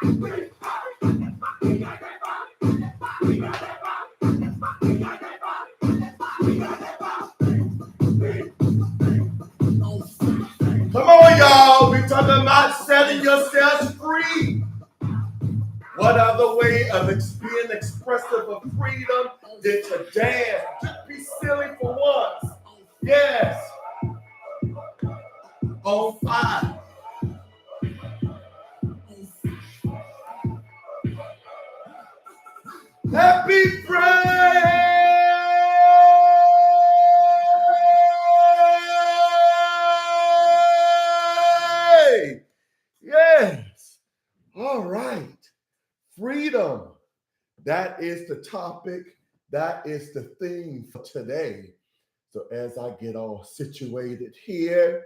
Come on, y'all. We're talking about setting yourselves free. What other way of being expressive of freedom than to dance? Just be silly for once. Yes. On fire. Happy Friday! Yes. All right. Freedom. That is the topic. That is the theme for today. So as I get all situated here,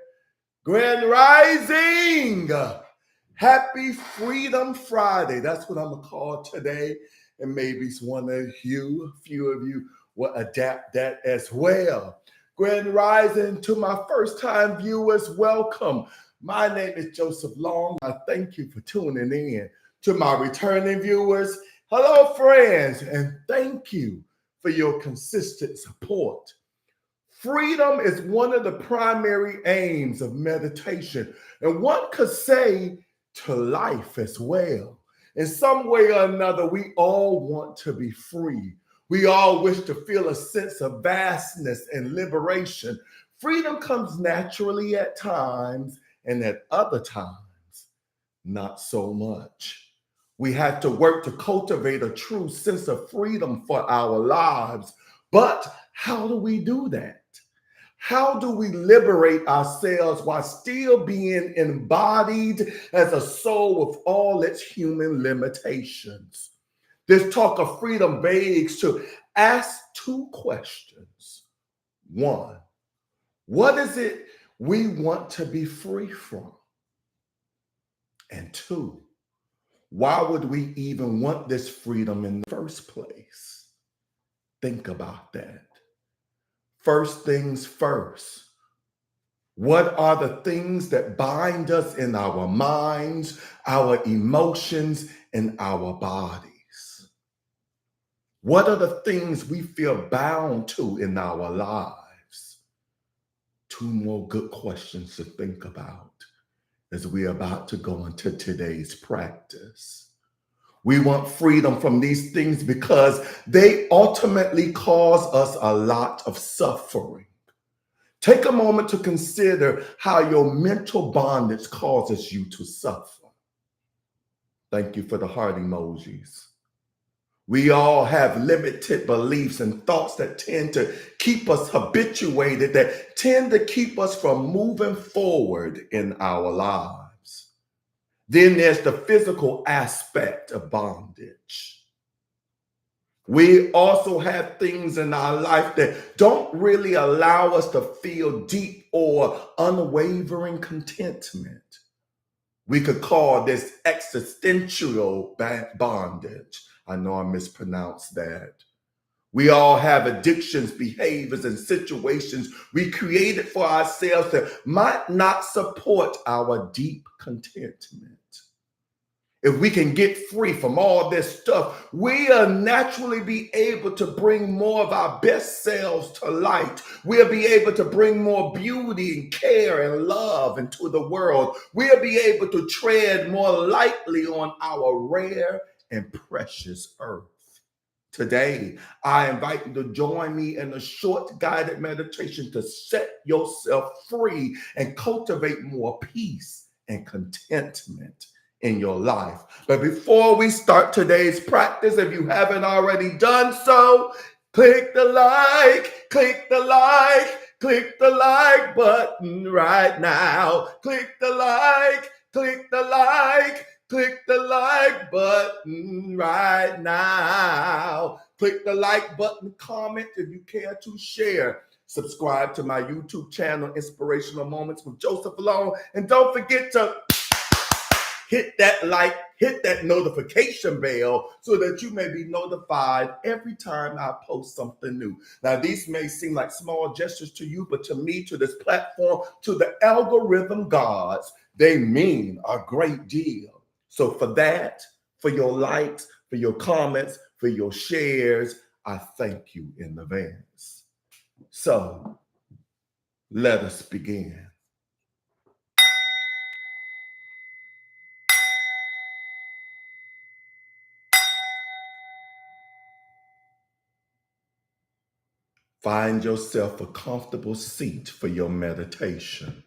Grand Rising! Happy Freedom Friday. That's what I'm going to call today. And maybe one of you, a few of you will adapt that as well. Grand Rising to my first time viewers, welcome. My name is Joseph Long. I thank you for tuning in. To my returning viewers, hello friends, and thank you for your consistent support. Freedom is one of the primary aims of meditation, and one could say to life as well. In some way or another, we all want to be free. We all wish to feel a sense of vastness and liberation. Freedom comes naturally at times, and at other times, not so much. We have to work to cultivate a true sense of freedom for our lives. But how do we do that? How do we liberate ourselves while still being embodied as a soul with all its human limitations? This talk of freedom begs to ask two questions. One, what is it we want to be free from? And two, why would we even want this freedom in the first place? Think about that. First things first. What are the things that bind us in our minds, our emotions, and our bodies? What are the things we feel bound to in our lives? Two more good questions to think about as we're about to go into today's practice. We want freedom from these things because they ultimately cause us a lot of suffering. Take a moment to consider how your mental bondage causes you to suffer. Thank you for the heart emojis. We all have limited beliefs and thoughts that tend to keep us habituated, that tend to keep us from moving forward in our lives. Then there's the physical aspect of bondage. We also have things in our life that don't really allow us to feel deep or unwavering contentment. We could call this existential bondage. I know I mispronounced that. We all have addictions, behaviors, and situations we created for ourselves that might not support our deep contentment. If we can get free from all this stuff, we'll naturally be able to bring more of our best selves to light. We'll be able to bring more beauty and care and love into the world. We'll be able to tread more lightly on our rare and precious earth. Today, I invite you to join me in a short guided meditation to set yourself free and cultivate more peace and contentment in your life. But before we start today's practice, if you haven't already done so, click the like button right now. Click the like button right now. Click the like button, comment if you care to share. Subscribe to my YouTube channel, Inspirational Moments with Joseph Long. And don't forget to hit that like, hit that notification bell so that you may be notified every time I post something new. Now, these may seem like small gestures to you, but to me, to this platform, to the algorithm gods, they mean a great deal. So for that, for your likes, for your comments, for your shares, I thank you in advance. So let us begin. Find yourself a comfortable seat for your meditation.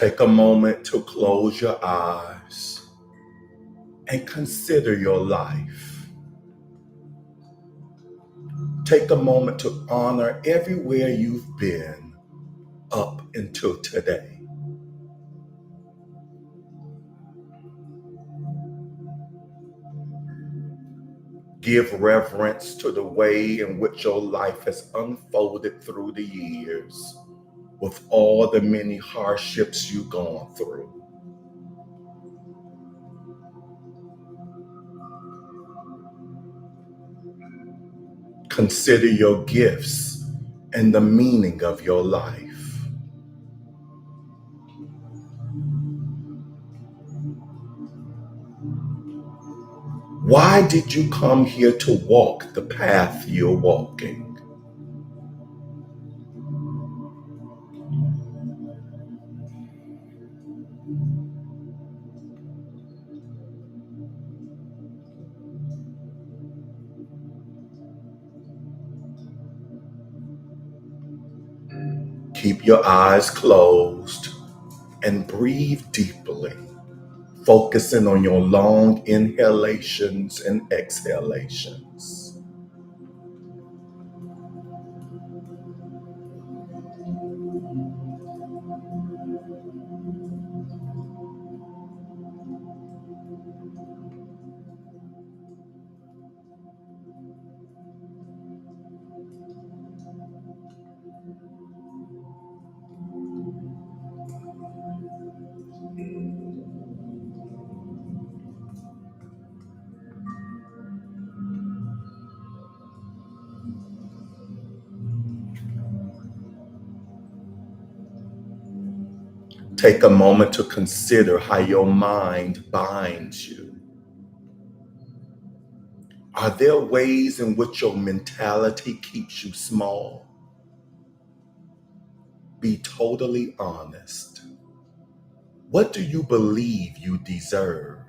Take a moment to close your eyes and consider your life. Take a moment to honor everywhere you've been up until today. Give reverence to the way in which your life has unfolded through the years with all the many hardships you've gone through. Consider your gifts and the meaning of your life. Why did you come here to walk the path you're walking? Keep your eyes closed and breathe deeply, focusing on your long inhalations and exhalations. Take a moment to consider how your mind binds you. Are there ways in which your mentality keeps you small? Be totally honest. What do you believe you deserve?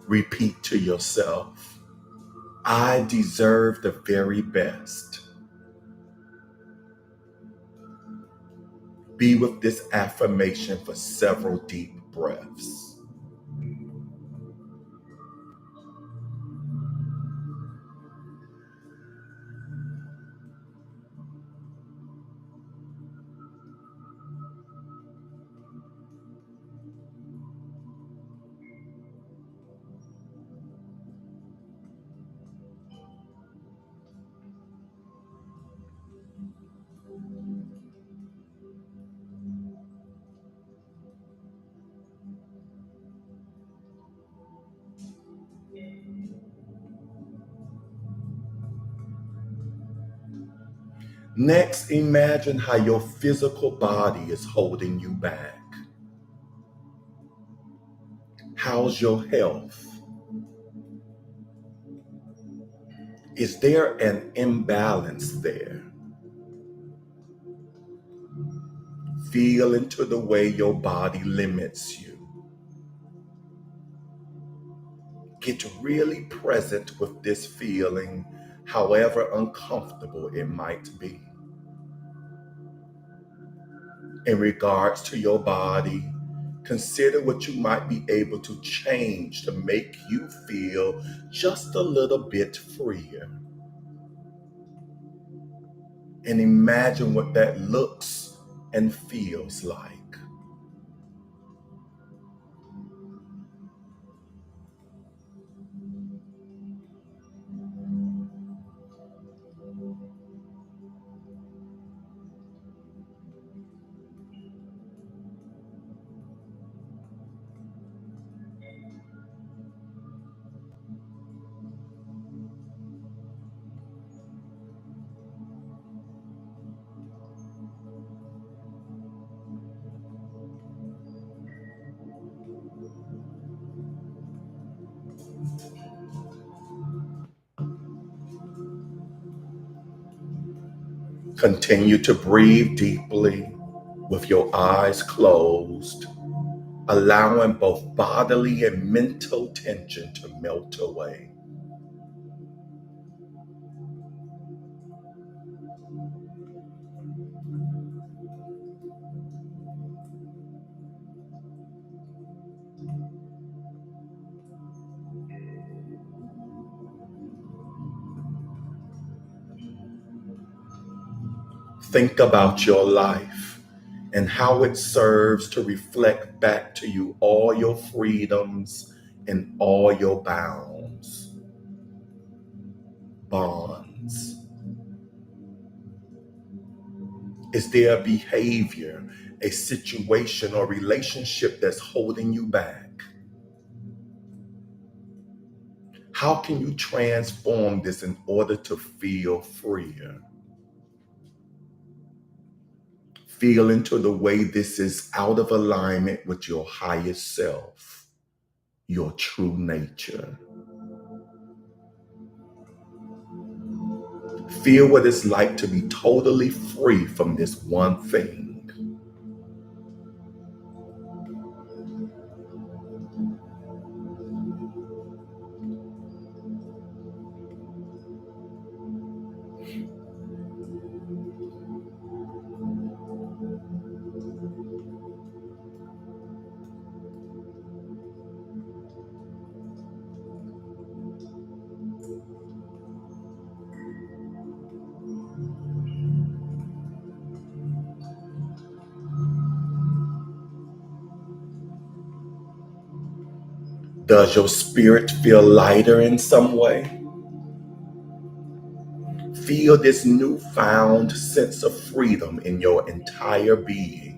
Repeat to yourself, I deserve the very best. Be with this affirmation for several deep breaths. Next, imagine how your physical body is holding you back. How's your health? Is there an imbalance there? Feel into the way your body limits you. Get really present with this feeling, however uncomfortable it might be. in regards to your body. Consider what you might be able to change to make you feel just a little bit freer. And imagine what that looks and feels like. Continue to breathe deeply with your eyes closed, allowing both bodily and mental tension to melt away. Think about your life and how it serves to reflect back to you all your freedoms and all your bonds. Is there a behavior, a situation, or relationship that's holding you back? How can you transform this in order to feel freer? Feel into the way this is out of alignment with your highest self, your true nature. Feel what it's like to be totally free from this one thing. Does your spirit feel lighter in some way? Feel this newfound sense of freedom in your entire being.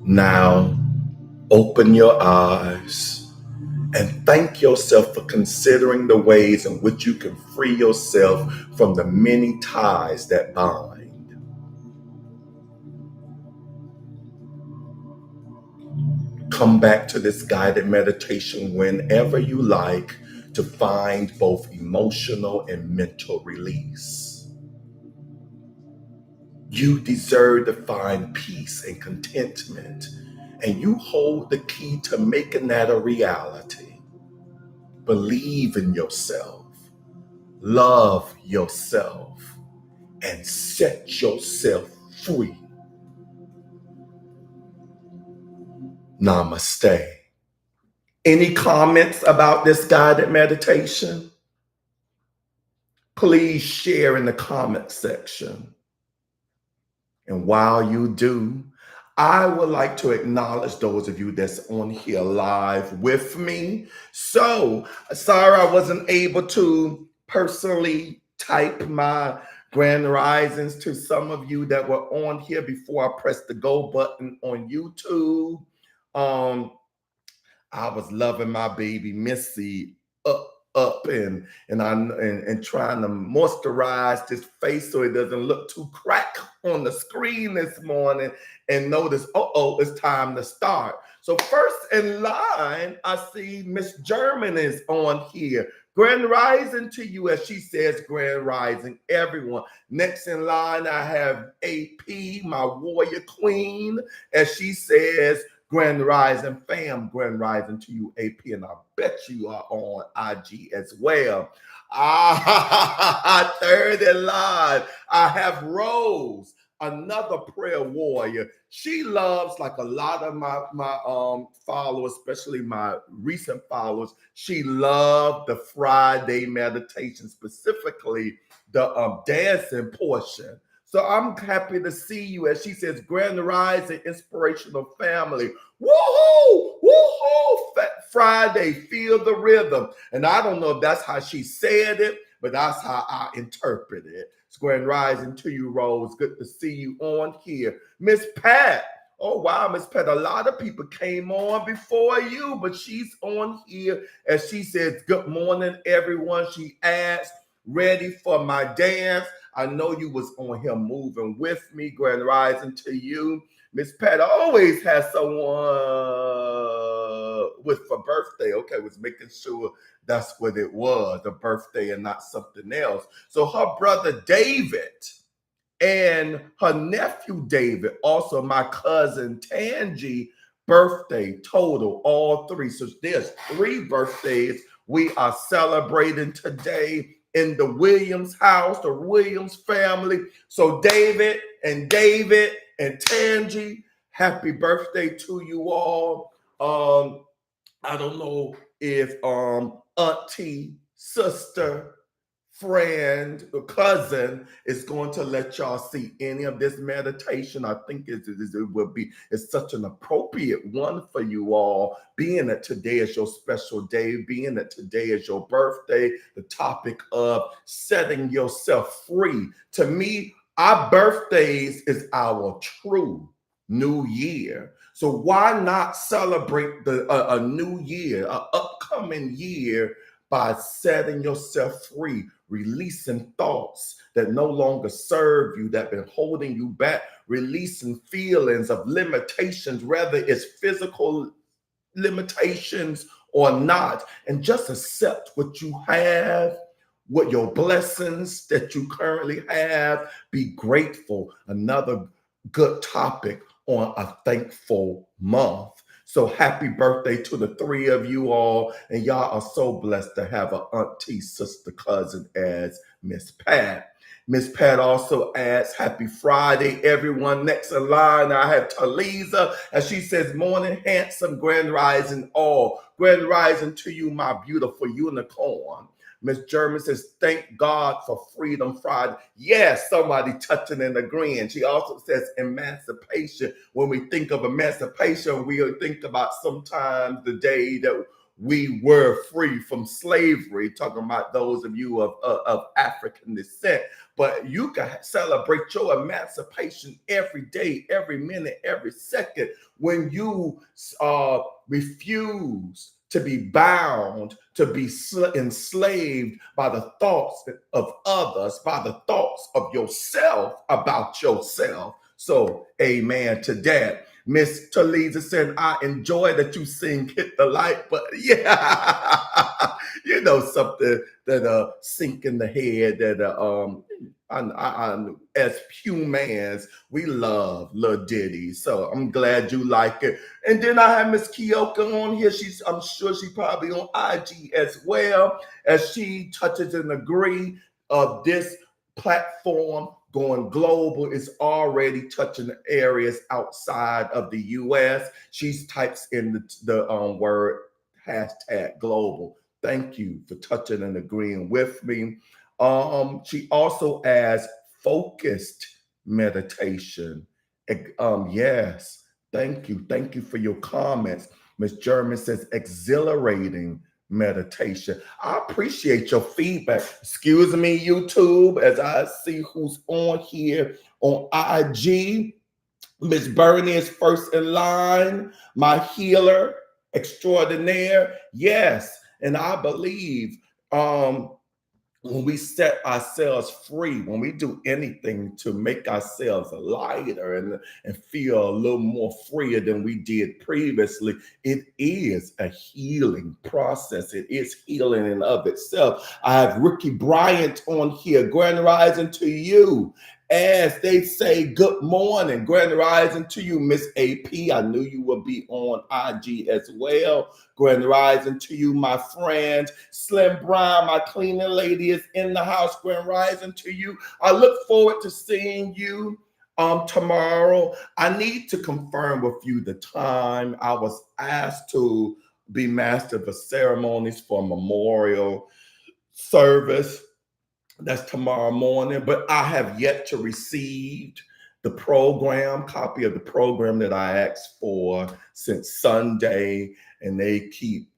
Now, open your eyes and thank yourself for considering the ways in which you can free yourself from the many ties that bind. Come back to this guided meditation whenever you like to find both emotional and mental release. You deserve to find peace and contentment, and you hold the key to making that a reality. Believe in yourself, love yourself, and set yourself free. Namaste. Any comments about this guided meditation? Please share in the comment section. And while you do, I would like to acknowledge those of you that's on here live with me. So, sorry I wasn't able to personally type my grand risings to some of you that were on here before I pressed the go button on YouTube. I was loving my baby Missy up and trying to moisturize this face so it doesn't look too cracked on the screen this morning, and notice, it's time to start. So first in line, I see Miss German is on here. Grand rising to you, as she says, grand rising, everyone. Next in line, I have AP, my warrior queen, as she says, grand rising, fam, grand rising to you, AP, and I bet you are on IG as well. Third in line, I have Rose, another prayer warrior. She loves, like a lot of my followers, especially my recent followers, she loved the Friday meditation, specifically the dancing portion. So I'm happy to see you, as she says, Grand Rising Inspirational Family. Woohoo! Woohoo! Friday, feel the rhythm. And I don't know if that's how she said it, but that's how I interpret it. It's Grand Rising to you, Rose. Good to see you on here. Miss Pat. Oh, wow, Miss Pat. A lot of people came on before you, but she's on here, as she says, good morning, everyone. She asks, ready for my dance. I know you was on here moving with me. Grand Rising to you. Miss Pat always has someone with for birthday. Okay, was making sure that's what it was, a birthday and not something else. So her brother David and her nephew David, also my cousin Tangi, birthday total, all three. So there's three birthdays we are celebrating today in the Williams house, the Williams family. So David and Tangi, happy birthday to you all. I don't know if auntie, sister, friend or cousin is going to let y'all see any of this meditation. I think it will be, it's such an appropriate one for you all, being that today is your special day, being that today is your birthday, the topic of setting yourself free. To me, our birthdays is our true new year. So why not celebrate a new year, an upcoming year, by setting yourself free, releasing thoughts that no longer serve you, that been holding you back, releasing feelings of limitations, whether it's physical limitations or not, and just accept what you have, what your blessings that you currently have. Be grateful. Another good topic on a thankful month. So happy birthday to the three of you all. And y'all are so blessed to have an auntie, sister, cousin as Miss Pat. Miss Pat also adds, happy Friday, everyone. Next in line, I have Taliza, and she says, morning, handsome, grand rising all. Grand rising to you, my beautiful unicorn. Miss German says, thank God for Freedom Friday. Yes, somebody touching and agreeing. She also says emancipation. When we think of emancipation, we think about sometimes the day that we were free from slavery, talking about those of you of African descent. But you can celebrate your emancipation every day, every minute, every second, when you refuse to be bound, to be enslaved by the thoughts of others, by the thoughts of yourself about yourself. So, amen to that. Miss Talisa said, I enjoy that you sing Hit the Light, but yeah, you know, something that sink in the head that as humans, we love Lil Diddy. So I'm glad you like it. And then I have Miss Kioka on here. I'm sure she probably on IG as well, as she touches and agree of this platform going global is already touching areas outside of the US. She types in the word hashtag global. Thank you for touching and agreeing with me. She also adds focused meditation. Yes, thank you. Thank you for your comments. Miss German says exhilarating meditation. I appreciate your feedback. Excuse me, YouTube, as I see who's on here on IG. Miss Bernie is first in line, my healer extraordinaire. Yes, and I believe when we set ourselves free, when we do anything to make ourselves lighter and feel a little more freer than we did previously, it is a healing process. It is healing in of itself. I have Ricky Bryant on here. Grand rising to you. As they say, good morning. Grand rising to you, Miss AP. I knew you would be on IG as well. Grand rising to you, my friend. Slim Brown, my cleaning lady, is in the house. Grand rising to you. I look forward to seeing you tomorrow. I need to confirm with you the time. I was asked to be master of ceremonies for memorial service. That's tomorrow morning, but I have yet to receive the program, copy of the program that I asked for since Sunday, and they keep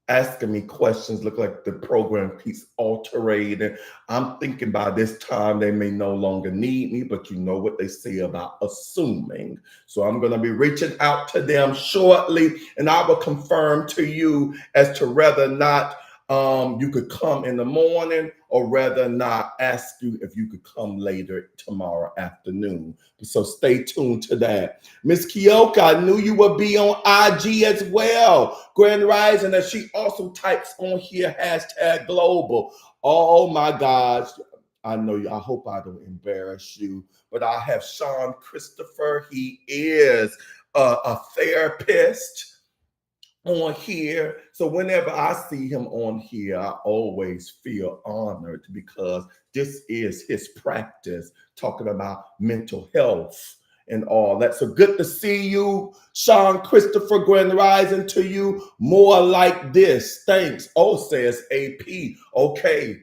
asking me questions. Look like the program keeps altering. I'm thinking by this time they may no longer need me, but you know what they say about assuming. So I'm going to be reaching out to them shortly, and I will confirm to you as to whether or not you could come in the morning, or whether or not ask you if you could come later tomorrow afternoon. So stay tuned to that. Miss Kioka, I knew you would be on IG as well. Grand Rising, and she also types on here #global. Oh my gosh. I know you. I hope I don't embarrass you, but I have Sean Christopher. He is a therapist on here. So whenever I see him on here, I always feel honored because this is his practice, talking about mental health and all that. So good to see you, Sean Christopher. Grand rising to you. More like this. Thanks. Oh, says AP. Okay.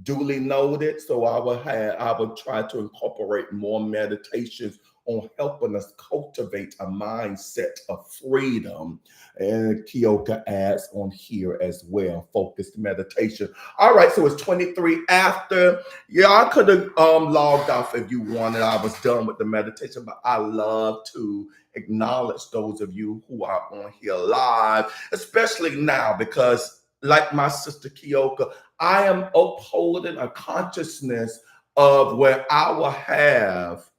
Duly noted. So I will try to incorporate more meditations on helping us cultivate a mindset of freedom. And Kyoka adds on here as well, focused meditation. All right, so it's 23 after. Yeah, I could have logged off if you wanted. I was done with the meditation, but I love to acknowledge those of you who are on here live, especially now, because like my sister Kyoka, I am upholding a consciousness of where I will have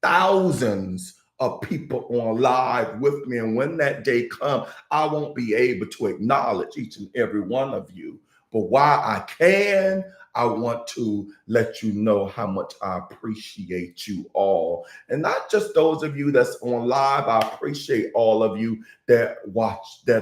thousands of people on live with me. And when that day comes, I won't be able to acknowledge each and every one of you. But while I can, I want to let you know how much I appreciate you all. And not just those of you that's on live, I appreciate all of you that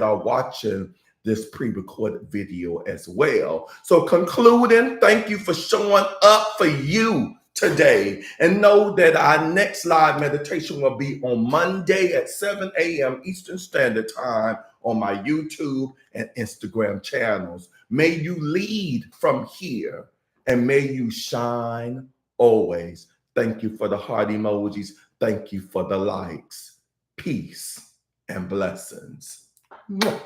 are watching this pre-recorded video as well. So concluding, thank you for showing up for you today, and know that our next live meditation will be on Monday at 7 a.m. Eastern Standard Time on my YouTube and Instagram channels. May you lead from here, and may you shine always. Thank you for the heart emojis. Thank you for the likes. Peace and blessings. Mwah.